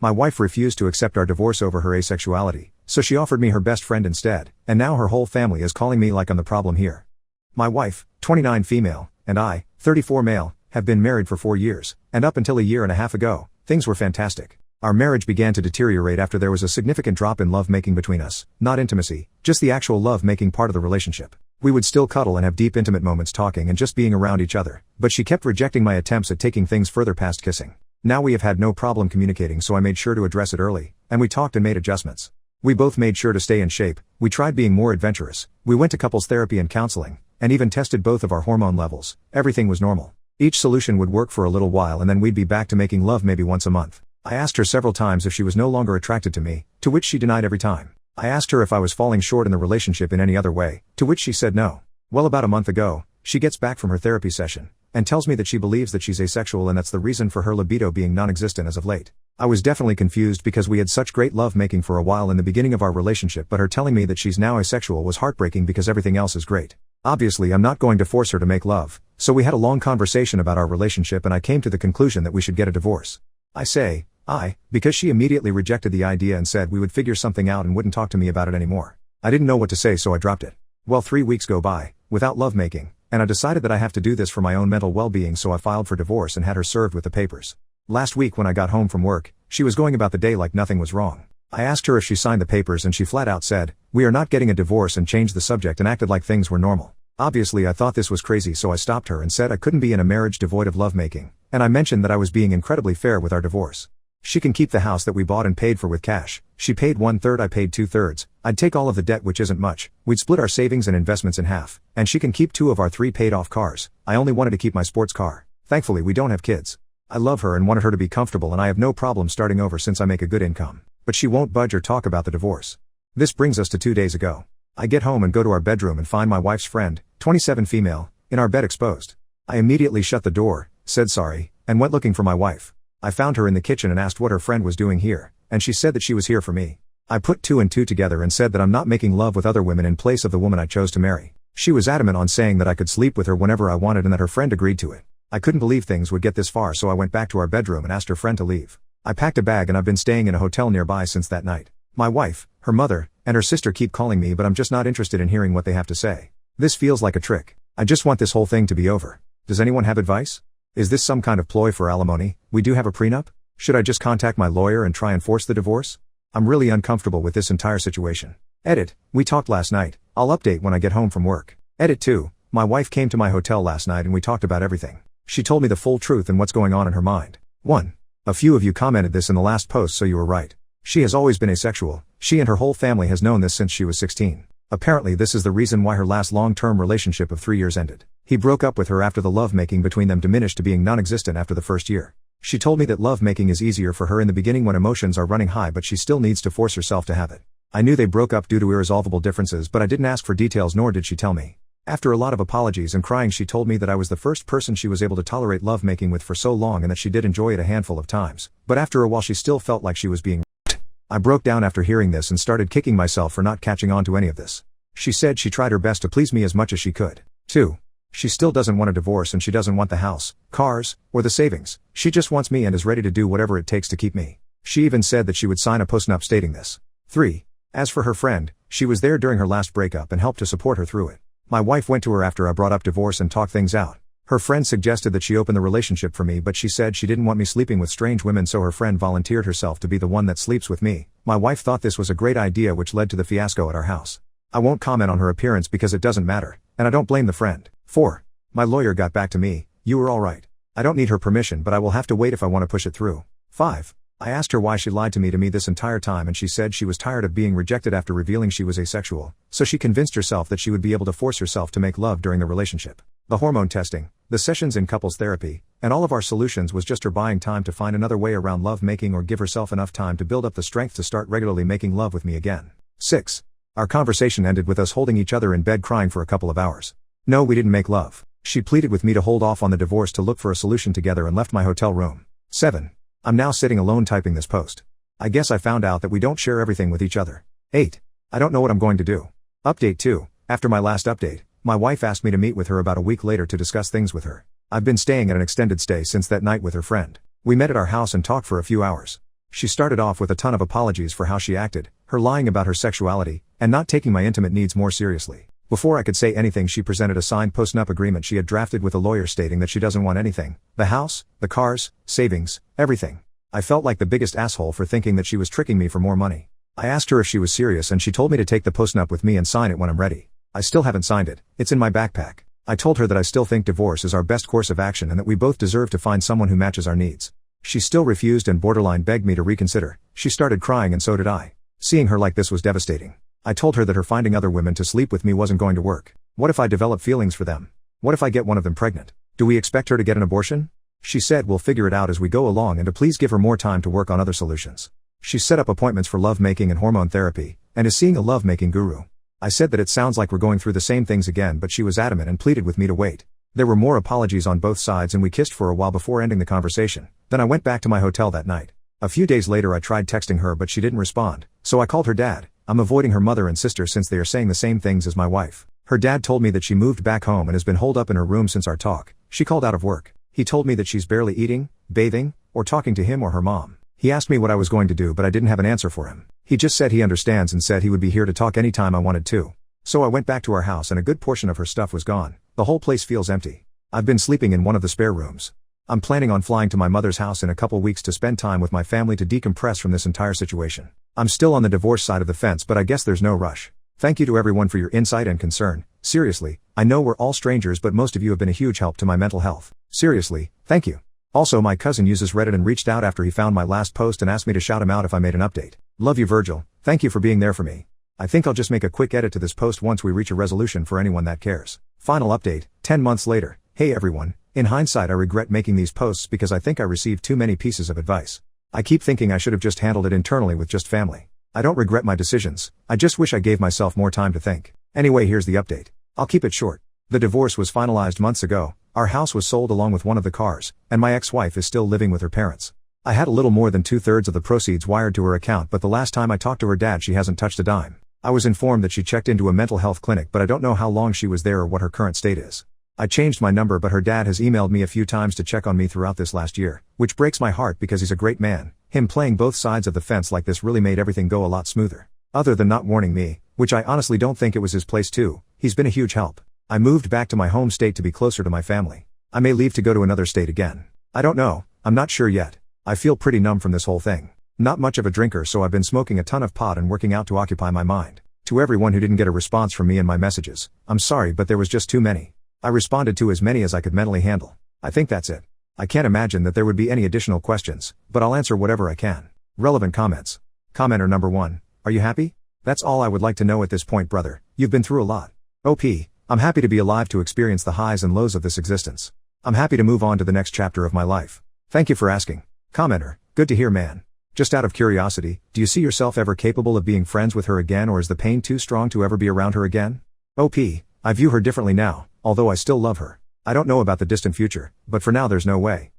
My wife refused to accept our divorce over her asexuality, so she offered me her best friend instead, and now her whole family is calling me like I'm the problem here. My wife, 29 female, and I, 34 male, have been married for 4 years, and up until a year and a half ago, things were fantastic. Our marriage began to deteriorate after there was a significant drop in love-making between us, not intimacy, just the actual love-making part of the relationship. We would still cuddle and have deep intimate moments talking and just being around each other, but she kept rejecting my attempts at taking things further past kissing. Now we have had no problem communicating, so I made sure to address it early, and we talked and made adjustments. We both made sure to stay in shape, we tried being more adventurous, we went to couples therapy and counseling, and even tested both of our hormone levels. Everything was normal. Each solution would work for a little while and then we'd be back to making love maybe once a month. I asked her several times if she was no longer attracted to me, to which she denied every time. I asked her if I was falling short in the relationship in any other way, to which she said no. Well, about a month ago, she gets back from her therapy session, and tells me that she believes that she's asexual and that's the reason for her libido being non-existent as of late. I was definitely confused because we had such great love making for a while in the beginning of our relationship, but her telling me that she's now asexual was heartbreaking because everything else is great. Obviously I'm not going to force her to make love, so we had a long conversation about our relationship and I came to the conclusion that we should get a divorce. Because she immediately rejected the idea and said we would figure something out and wouldn't talk to me about it anymore. I didn't know what to say, so I dropped it. Well, 3 weeks go by, without lovemaking, and I decided that I have to do this for my own mental well-being, so I filed for divorce and had her served with the papers. Last week when I got home from work, she was going about the day like nothing was wrong. I asked her if she signed the papers and she flat out said, "We are not getting a divorce," and changed the subject and acted like things were normal. Obviously I thought this was crazy, so I stopped her and said I couldn't be in a marriage devoid of lovemaking, and I mentioned that I was being incredibly fair with our divorce. She can keep the house that we bought and paid for with cash. She paid 1/3, I paid 2/3. I'd take all of the debt, which isn't much. We'd split our savings and investments in half, and she can keep 2 of our 3 paid off cars. I only wanted to keep my sports car. Thankfully we don't have kids. I love her and wanted her to be comfortable, and I have no problem starting over since I make a good income. But she won't budge or talk about the divorce. This brings us to 2 days ago. I get home and go to our bedroom and find my wife's friend, 27 female, in our bed exposed. I immediately shut the door, said sorry, and went looking for my wife. I found her in the kitchen and asked what her friend was doing here, and she said that she was here for me. I put 2 and 2 together and said that I'm not making love with other women in place of the woman I chose to marry. She was adamant on saying that I could sleep with her whenever I wanted and that her friend agreed to it. I couldn't believe things would get this far, so I went back to our bedroom and asked her friend to leave. I packed a bag and I've been staying in a hotel nearby since that night. My wife, her mother, and her sister keep calling me, but I'm just not interested in hearing what they have to say. This feels like a trick. I just want this whole thing to be over. Does anyone have advice? Is this some kind of ploy for alimony? We do have a prenup? Should I just contact my lawyer and try and force the divorce? I'm really uncomfortable with this entire situation. Edit, we talked last night. I'll update when I get home from work. Edit 2, my wife came to my hotel last night and we talked about everything. She told me the full truth and what's going on in her mind. 1. A few of you commented this in the last post, so you were right. She has always been asexual. She and her whole family has known this since she was 16. Apparently this is the reason why her last long-term relationship of 3 years ended. He broke up with her after the lovemaking between them diminished to being non-existent after the first year. She told me that lovemaking is easier for her in the beginning when emotions are running high, but she still needs to force herself to have it. I knew they broke up due to irresolvable differences, but I didn't ask for details, nor did she tell me. After a lot of apologies and crying, she told me that I was the first person she was able to tolerate lovemaking with for so long and that she did enjoy it a handful of times, but after a while she still felt like she was being raped. I broke down after hearing this and started kicking myself for not catching on to any of this. She said she tried her best to please me as much as she could. 2. She still doesn't want a divorce and she doesn't want the house, cars, or the savings. She just wants me and is ready to do whatever it takes to keep me. She even said that she would sign a postnup stating this. 3. As for her friend, she was there during her last breakup and helped to support her through it. My wife went to her after I brought up divorce and talked things out. Her friend suggested that she open the relationship for me, but she said she didn't want me sleeping with strange women, so her friend volunteered herself to be the one that sleeps with me. My wife thought this was a great idea, which led to the fiasco at our house. I won't comment on her appearance because it doesn't matter, and I don't blame the friend. 4. My lawyer got back to me. You were alright. I don't need her permission, but I will have to wait if I want to push it through. 5. I asked her why she lied to me this entire time, and she said she was tired of being rejected after revealing she was asexual, so she convinced herself that she would be able to force herself to make love during the relationship. The hormone testing, the sessions in couples therapy, and all of our solutions was just her buying time to find another way around love making or give herself enough time to build up the strength to start regularly making love with me again. 6. Our conversation ended with us holding each other in bed crying for a couple of hours. No, we didn't make love. She pleaded with me to hold off on the divorce to look for a solution together and left my hotel room. 7. I'm now sitting alone typing this post. I guess I found out that we don't share everything with each other. 8. I don't know what I'm going to do. Update 2. After my last update, my wife asked me to meet with her about a week later to discuss things with her. I've been staying at an extended stay since that night with her friend. We met at our house and talked for a few hours. She started off with a ton of apologies for how she acted, her lying about her sexuality, and not taking my intimate needs more seriously. Before I could say anything, she presented a signed post-nup agreement she had drafted with a lawyer stating that she doesn't want anything: the house, the cars, savings, everything. I felt like the biggest asshole for thinking that she was tricking me for more money. I asked her if she was serious and she told me to take the post-nup with me and sign it when I'm ready. I still haven't signed it, it's in my backpack. I told her that I still think divorce is our best course of action and that we both deserve to find someone who matches our needs. She still refused and borderline begged me to reconsider. She started crying and so did I. Seeing her like this was devastating. I told her that her finding other women to sleep with me wasn't going to work. What if I develop feelings for them? What if I get one of them pregnant? Do we expect her to get an abortion? She said we'll figure it out as we go along and to please give her more time to work on other solutions. She's set up appointments for lovemaking and hormone therapy, and is seeing a lovemaking guru. I said that it sounds like we're going through the same things again, but she was adamant and pleaded with me to wait. There were more apologies on both sides and we kissed for a while before ending the conversation. Then I went back to my hotel that night. A few days later I tried texting her but she didn't respond, so I called her dad. I'm avoiding her mother and sister since they are saying the same things as my wife. Her dad told me that she moved back home and has been holed up in her room since our talk. She called out of work. He told me that she's barely eating, bathing, or talking to him or her mom. He asked me what I was going to do but I didn't have an answer for him. He just said he understands and said he would be here to talk anytime I wanted to. So I went back to our house and a good portion of her stuff was gone. The whole place feels empty. I've been sleeping in one of the spare rooms. I'm planning on flying to my mother's house in a couple weeks to spend time with my family to decompress from this entire situation. I'm still on the divorce side of the fence but I guess there's no rush. Thank you to everyone for your insight and concern. Seriously, I know we're all strangers but most of you have been a huge help to my mental health. Seriously, thank you. Also, my cousin uses Reddit and reached out after he found my last post and asked me to shout him out if I made an update. Love you, Virgil. Thank you for being there for me. I think I'll just make a quick edit to this post once we reach a resolution for anyone that cares. Final update, 10 months later. Hey everyone, in hindsight I regret making these posts because I think I received too many pieces of advice. I keep thinking I should have just handled it internally with just family. I don't regret my decisions, I just wish I gave myself more time to think. Anyway, here's the update. I'll keep it short. The divorce was finalized months ago, our house was sold along with one of the cars, and my ex-wife is still living with her parents. I had a little more than 2/3 of the proceeds wired to her account but the last time I talked to her dad she hasn't touched a dime. I was informed that she checked into a mental health clinic but I don't know how long she was there or what her current state is. I changed my number but her dad has emailed me a few times to check on me throughout this last year, which breaks my heart because he's a great man. Him playing both sides of the fence like this really made everything go a lot smoother. Other than not warning me, which I honestly don't think it was his place too, he's been a huge help. I moved back to my home state to be closer to my family. I may leave to go to another state again. I don't know, I'm not sure yet. I feel pretty numb from this whole thing. Not much of a drinker so I've been smoking a ton of pot and working out to occupy my mind. To everyone who didn't get a response from me in my messages, I'm sorry but there was just too many. I responded to as many as I could mentally handle. I think that's it. I can't imagine that there would be any additional questions, but I'll answer whatever I can. Relevant comments. Commenter number 1. Are you happy? That's all I would like to know at this point, brother. You've been through a lot. OP. I'm happy to be alive to experience the highs and lows of this existence. I'm happy to move on to the next chapter of my life. Thank you for asking. Commenter. Good to hear, man. Just out of curiosity, do you see yourself ever capable of being friends with her again or is the pain too strong to ever be around her again? OP. I view her differently now, although I still love her. I don't know about the distant future, but for now there's no way.